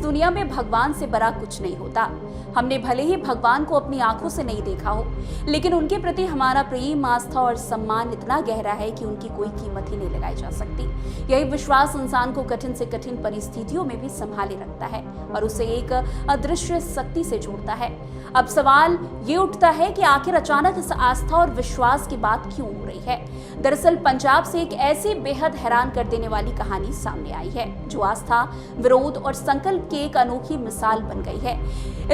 दुनिया में भगवान से बड़ा कुछ नहीं होता। हमने भले ही भगवान को अपनी आंखों से नहीं देखा हो, लेकिन उनके प्रति हमारा प्रेम, आस्था और सम्मान इतना गहरा है कि उनकी कोई कीमत ही नहीं लगाई जा सकती। यही विश्वास इंसान को कठिन से कठिन परिस्थितियों में भी संभाले रखता है और उसे एक अदृश्य शक्ति से जोड़ता है। अब सवाल ये उठता है कि आखिर अचानक इस आस्था और विश्वास की बात क्यों हो रही है। दरअसल पंजाब से एक ऐसी बेहद हैरान कर देने वाली कहानी सामने आई है जो आस्था, विरोध और संकल्प की एक अनोखी मिसाल बन गई है।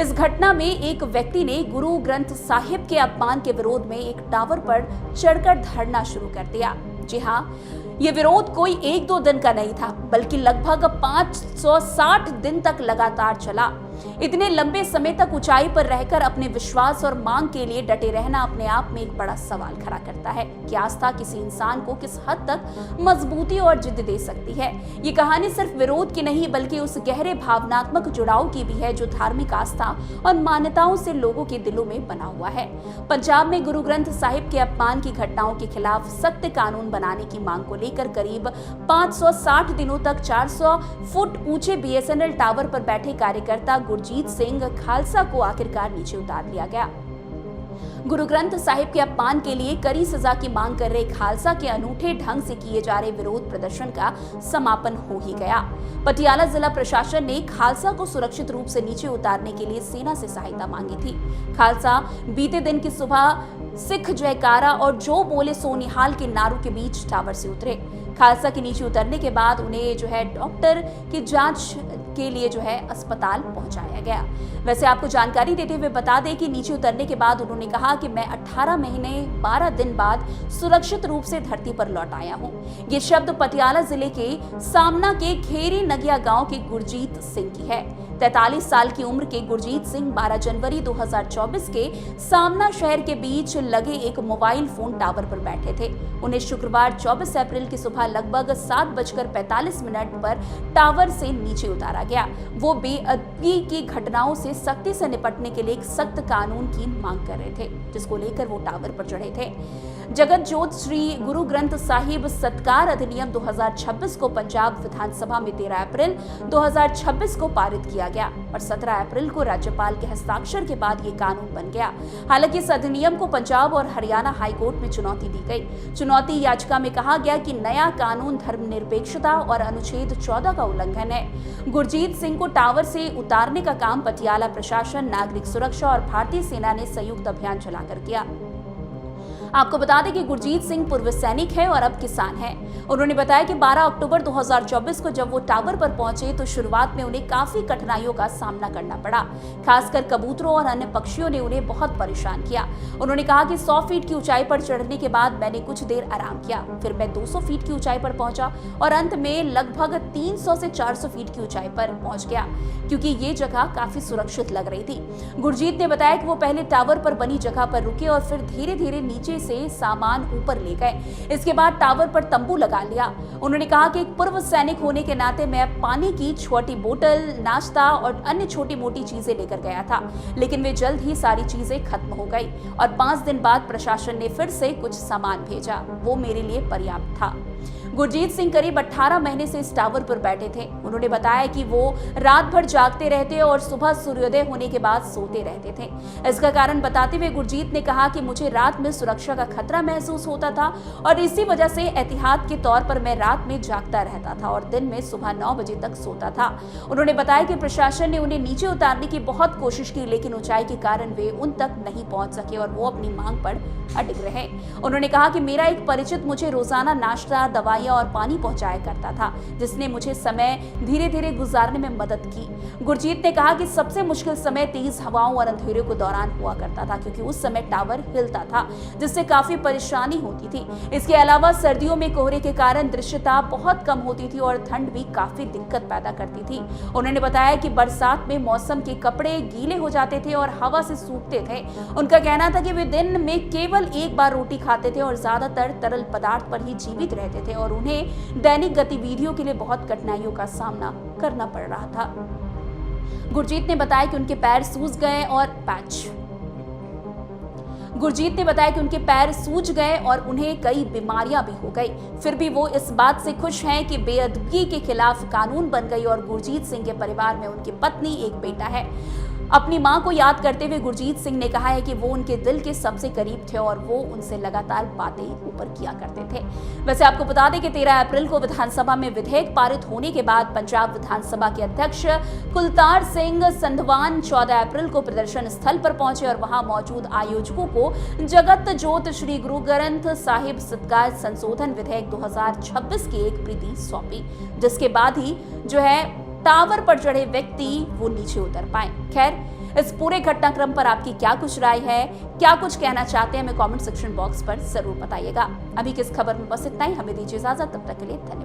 इस घटना में एक व्यक्ति ने गुरु ग्रंथ साहिब के अपमान के विरोध में एक टावर पर चढ़कर धरना शुरू कर दिया। जी हाँ, ये विरोध कोई 1-2 दिन का नहीं था, बल्कि लगभग 560 दिन तक लगातार चला। इतने लंबे समय तक ऊंचाई पर रहकर अपने विश्वास और मांग के लिए डटे रहना अपने आप में एक बड़ा सवाल खड़ा करता है कि आस्था किसी इंसान को किस हद तक मजबूती और जिद दे सकती है। ये कहानी सिर्फ विरोध की नहीं, बल्कि उस गहरे भावनात्मक जुड़ाव की भी है जो धार्मिक आस्था और मान्यताओं से लोगों के दिलों में बना हुआ है। पंजाब में गुरु ग्रंथ साहिब के अपमान की घटनाओं के खिलाफ सख्त कानून बनाने की मांग को लेकर करीब 560 दिनों तक 400 फुट ऊंचे बीएसएनएल टावर पर बैठे कार्यकर्ता गुरजीत सिंह खालसा को आखिरकार नीचे उतार लिया गया। गुरु ग्रंथ साहिब के अपमान के लिए कड़ी सजा की मांग कर रहे खालसा के अनूठे ढंग से किए जा रहे विरोध प्रदर्शन का समापन हो ही गया। पटियाला जिला प्रशासन ने खालसा को सुरक्षित रूप से नीचे उतारने के लिए सेना से सहायता मांगी थी। खालसा बीते दिन की सुबह सिख जयकारा और जो बोले सोनिहाल के नारों के बीच टावर से उतरे। खालसा के नीचे उतरने के बाद उन्हें डॉक्टर की जांच के लिए अस्पताल पहुंचाया गया। वैसे आपको जानकारी देते हुए बता दें कि नीचे उतरने के बाद उन्होंने कहा कि मैं 18 महीने 12 दिन बाद सुरक्षित रूप से धरती पर लौट आया हूं। ये शब्द पटियाला जिले के सामना के खेरी नगिया गांव के गुरजीत सिंह की है। 43 साल की उम्र के गुरजीत सिंह 12 जनवरी 2024 के सामना शहर के बीच लगे एक मोबाइल फोन टावर पर बैठे थे। उन्हें शुक्रवार 24 अप्रैल की सुबह लगभग 7:45 पर टावर से नीचे उतारा गया। वो बेअदबी की घटनाओं से सख्ती से निपटने के लिए एक सख्त कानून की मांग कर रहे थे, जिसको लेकर वो टावर पर चढ़े थे। जगत जोत श्री गुरु ग्रंथ साहिब सत्कार अधिनियम 2026 को पंजाब विधानसभा में 13 अप्रैल 2026 को पारित किया गया और 17 अप्रैल को राज्यपाल के हस्ताक्षर के बाद ये कानून बन गया। हालांकि इस अधिनियम को पंजाब और हरियाणा हाईकोर्ट में चुनौती दी गई। चुनौती याचिका में कहा गया कि नया कानून धर्मनिरपेक्षता और अनुच्छेद 14 का उल्लंघन है। गुरजीत सिंह को टावर से उतारने का काम पटियाला प्रशासन, नागरिक सुरक्षा और भारतीय सेना ने संयुक्त अभियान चलाकर किया। आपको बता दें कि गुरजीत सिंह पूर्व सैनिक है और अब किसान है। उन्होंने बताया कि 12 अक्टूबर 2024 को जब वो टावर पर पहुंचे तो शुरुआत में उन्हें काफी कठिनाइयों का सामना करना पड़ा। खासकर कबूतरों और अन्य पक्षियों ने उन्हें बहुत परेशान किया। उन्होंने कहा कि 100 फीट की ऊंचाई पर चढ़ने के बाद मैंने कुछ देर आराम किया, फिर मैं 200 फीट की ऊंचाई पर पहुंचा और अंत में लगभग 300 से 400 फीट की ऊंचाई पर पहुंच गया, क्योंकि ये जगह काफी सुरक्षित लग रही थी। गुरजीत ने बताया कि वो पहले टावर पर बनी जगह पर रुके और फिर धीरे धीरे नीचे से सामान ऊपर ले गए। इसके बाद टावर पर तंबू लगा लिया। उन्होंने कहा कि एक पूर्व सैनिक होने के नाते मैं पानी की छोटी बोतल, नाश्ता और अन्य छोटी मोटी चीजें लेकर गया था, लेकिन वे जल्द ही सारी चीजें खत्म हो गई और 5 दिन बाद प्रशासन ने फिर से कुछ सामान भेजा। वो मेरे लिए पर्याप्त था। गुरजीत सिंह करीब 18 महीने से इस टावर पर बैठे थे। उन्होंने बताया कि वो रात भर जागते रहते और सुबह सूर्योदय होने के बाद सोते रहते थे। इसका कारण बताते हुए गुरजीत ने कहा कि मुझे रात में सुरक्षा का खतरा महसूस होता था और इसी वजह से एहतियात के तौर पर मैं रात में जागता रहता था और दिन में सुबह 9 बजे तक सोता था। उन्होंने बताया कि प्रशासन ने उन्हें नीचे उतारने की बहुत कोशिश की, लेकिन ऊंचाई के कारण वे उन तक नहीं पहुंच सके और वो अपनी मांग पर अटक रहे। उन्होंने कहा कि मेरा एक परिचित मुझे रोजाना नाश्ता, दवाइयां और पानी पहुंचाया करता था, जिसने मुझे समय धीरे धीरे गुजारने में मदद की। गुरजीत ने कहा कि सबसे मुश्किल समय तेज हवाओं और अंधेरे के दौरान हुआ करता था, क्योंकि उस समय टावर हिलता था, जिससे काफी परेशानी होती थी। इसके अलावा सर्दियों में कोहरे के कारण दृश्यता बहुत कम होती थी और ठंड भी काफी दिक्कत पैदा करती थी। उन्होंने बताया कि बरसात में मौसम के कपड़े गीले हो जाते थे और हवा से सूखते थे। उनका कहना था कि वे दिन में केवल एक बार रोटी खाते थे और ज्यादातर तरल पदार्थ पर ही जीवित रहते थे और उन्हें दैनिक गतिविधियों के लिए बहुत कठिनाइयों का सामना करना पड़ रहा था। गुरजीत ने बताया कि उनके पैर सूज गए और पैच गुरजीत ने बताया कि उनके पैर सूज गए और उन्हें कई बीमारियां भी हो गई। फिर भी वो इस बात से खुश हैं कि बेअदबी के खिलाफ कानून बन गई और गुरजीत सिंह के परिवार में उनकी पत्नी, एक बेटा है। अपनी मां को याद करते हुए गुरजीत सिंह ने कहा है कि वो उनके दिल के सबसे करीब थे और वो उनसे लगातार बातें ऊपर किया करते थे। वैसे आपको बता दें कि 13 अप्रैल को विधानसभा में विधेयक पारित होने के बाद पंजाब विधानसभा के अध्यक्ष कुलतार सिंह संधवान 14 अप्रैल को प्रदर्शन स्थल पर पहुंचे और वहां मौजूद आयोजकों को जगत जोत श्री गुरु ग्रंथ साहिब सत्कार संशोधन विधेयक 2026 की एक प्रति सौंपी, जिसके बाद ही टावर पर चढ़े व्यक्ति वो नीचे उतर पाए। खैर, इस पूरे घटनाक्रम पर आपकी क्या कुछ राय है, क्या कुछ कहना चाहते हैं, हमें कमेंट सेक्शन बॉक्स पर जरूर बताइएगा। अभी किस खबर में बस इतना ही, हमें दीजिए इजाजत, तब तक के लिए धन्यवाद।